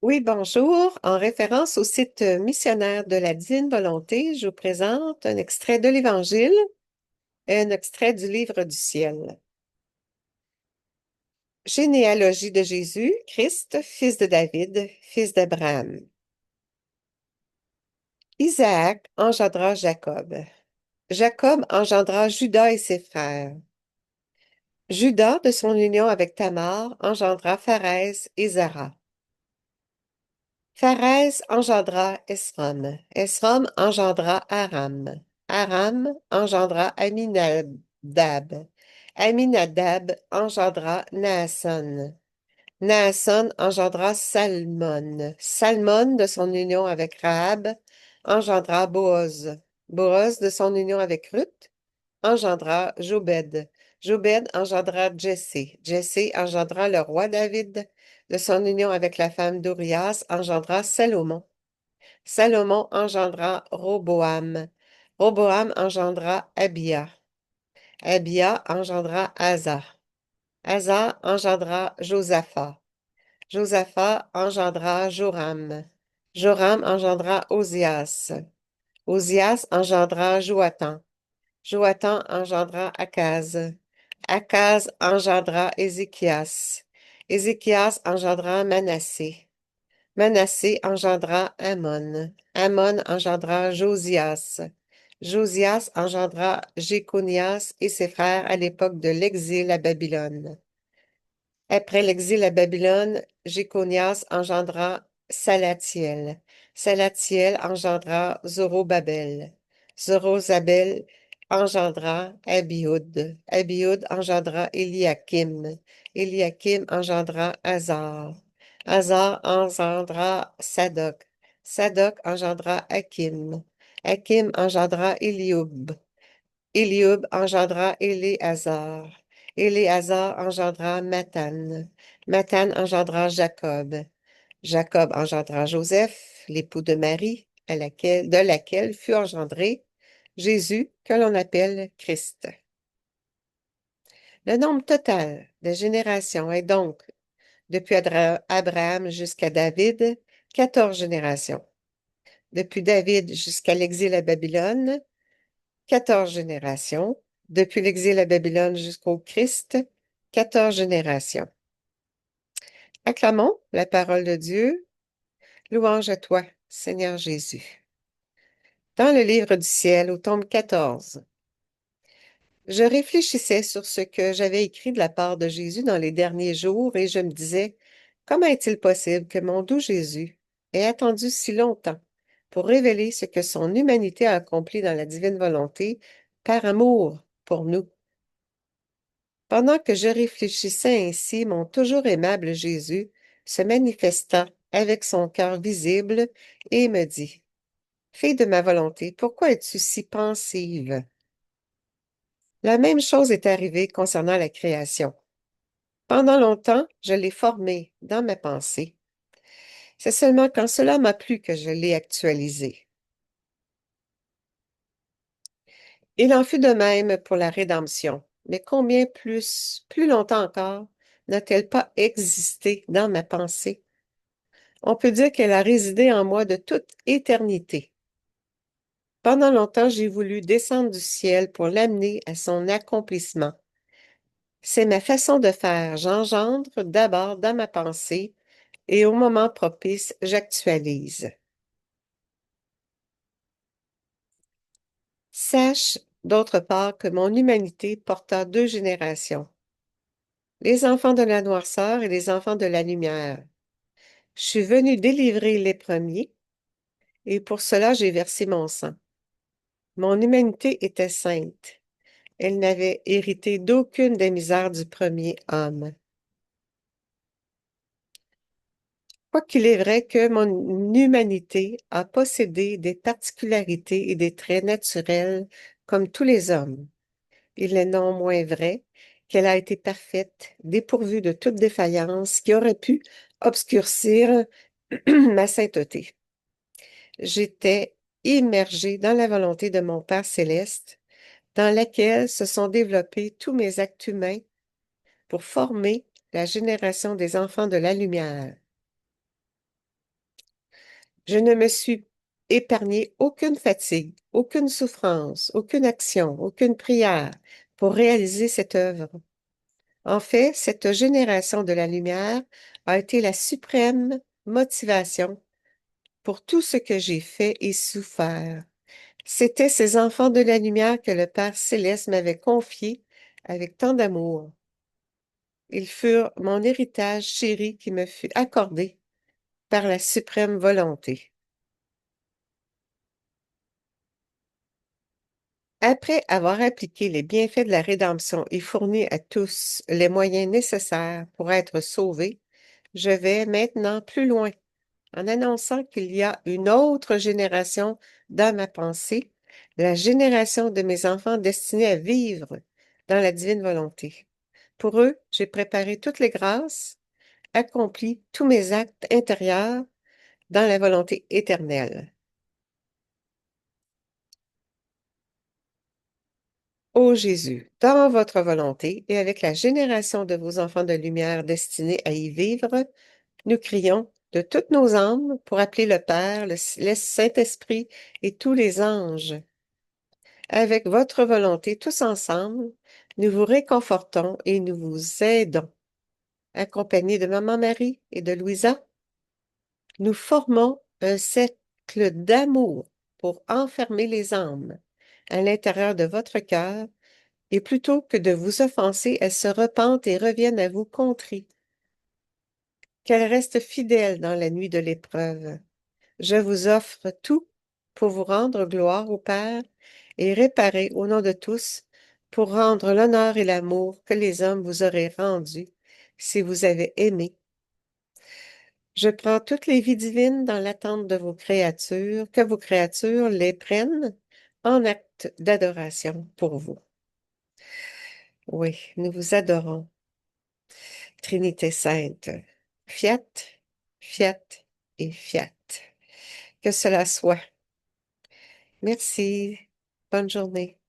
Oui, bonjour. En référence au site missionnaire de la Divine Volonté, je vous présente un extrait de l'Évangile et un extrait du Livre du ciel. Généalogie de Jésus, Christ, fils de David, fils d'Abraham. Isaac engendra Jacob. Jacob engendra Judas et ses frères. Judas, de son union avec Tamar, engendra Pharès et Zara. Pharès engendra Esrom. Esrom engendra Aram. Aram engendra Aminadab. Aminadab engendra Naasson. Naasson engendra Salmon. Salmon, de son union avec Rahab, engendra Boaz. Boaz, de son union avec Ruth, engendra Jobed. Jobed engendra Jessé. Jessé engendra le roi David. De son union avec la femme d'Urias, engendra Salomon. Salomon engendra Roboam. Roboam engendra Abia. Abia engendra Asa. Asa engendra Josaphat. Josaphat engendra Joram. Joram engendra Osias. Osias engendra Joatan. Joatan engendra Akaz. Akaz engendra Ézéchias. Ézéchias engendra Manassé. Manassé engendra Amon. Amon engendra Josias. Josias engendra Jéconias et ses frères à l'époque de l'exil à Babylone. Après l'exil à Babylone, Jéconias engendra Salatiel. Salatiel engendra Zorobabel. Zorobabel engendra Abiud. Abiud engendra Eliakim. Eliakim engendra Azar. Azar engendra Sadoc. Sadoc engendra Hakim. Hakim engendra Eliub. Eliub engendra Éléazar. Éléazar engendra Mathan. Mathan engendra Jacob. Jacob engendra Joseph, l'époux de Marie, de laquelle fut engendré Jésus, que l'on appelle Christ. Le nombre total de générations est donc, depuis Abraham jusqu'à David, 14 générations. Depuis David jusqu'à l'exil à Babylone, 14 générations. Depuis l'exil à Babylone jusqu'au Christ, 14 générations. Acclamons la parole de Dieu. Louange à toi, Seigneur Jésus. Dans le livre du ciel, au tome 14, je réfléchissais sur ce que j'avais écrit de la part de Jésus dans les derniers jours et je me disais, comment est-il possible que mon doux Jésus ait attendu si longtemps pour révéler ce que son humanité a accompli dans la divine volonté par amour pour nous? Pendant que je réfléchissais ainsi, mon toujours aimable Jésus se manifesta avec son cœur visible et me dit, Fille de ma volonté, pourquoi es-tu si pensive? La même chose est arrivée concernant la création. Pendant longtemps, je l'ai formée dans ma pensée. C'est seulement quand cela m'a plu que je l'ai actualisée. Il en fut de même pour la rédemption. Mais combien plus longtemps encore, n'a-t-elle pas existé dans ma pensée? On peut dire qu'elle a résidé en moi de toute éternité. Pendant longtemps, j'ai voulu descendre du ciel pour l'amener à son accomplissement. C'est ma façon de faire. J'engendre d'abord dans ma pensée et au moment propice, j'actualise. Sache, d'autre part, que mon humanité porta deux générations, les enfants de la noirceur et les enfants de la lumière. Je suis venu délivrer les premiers, et pour cela j'ai versé mon sang. Mon humanité était sainte. Elle n'avait hérité d'aucune des misères du premier homme. Quoiqu'il est vrai que mon humanité a possédé des particularités et des traits naturels comme tous les hommes, il est non moins vrai qu'elle a été parfaite, dépourvue de toute défaillance qui aurait pu obscurcir ma sainteté. J'étais immergée dans la volonté de mon Père céleste, dans laquelle se sont développés tous mes actes humains pour former la génération des enfants de la lumière. Je ne me suis épargné aucune fatigue, aucune souffrance, aucune action, aucune prière pour réaliser cette œuvre. En fait, cette génération de la lumière a été la suprême motivation pour tout ce que j'ai fait et souffert. C'étaient ces enfants de la lumière que le Père céleste m'avait confiés avec tant d'amour. Ils furent mon héritage chéri qui me fut accordé par la suprême volonté. Après avoir appliqué les bienfaits de la rédemption et fourni à tous les moyens nécessaires pour être sauvés, je vais maintenant plus loin en annonçant qu'il y a une autre génération dans ma pensée, la génération de mes enfants destinés à vivre dans la divine volonté. Pour eux, j'ai préparé toutes les grâces, accompli tous mes actes intérieurs dans la volonté éternelle. Ô Jésus, dans votre volonté et avec la génération de vos enfants de lumière destinés à y vivre, nous crions de toutes nos âmes pour appeler le Père, le Saint-Esprit et tous les anges. Avec votre volonté, tous ensemble, nous vous réconfortons et nous vous aidons. Accompagnés de Maman Marie et de Louisa, nous formons un cercle d'amour pour enfermer les âmes à l'intérieur de votre cœur et plutôt que de vous offenser, elles se repentent et reviennent à vous contrer. Qu'elles restent fidèles dans la nuit de l'épreuve. Je vous offre tout pour vous rendre gloire au Père et réparer au nom de tous pour rendre l'honneur et l'amour que les hommes vous auraient rendus si vous avez aimé. Je prends toutes les vies divines dans l'attente de vos créatures, que vos créatures les prennent en acte d'adoration pour vous. Oui, nous vous adorons. Trinité sainte, fiat, fiat et fiat. Que cela soit. Merci. Bonne journée.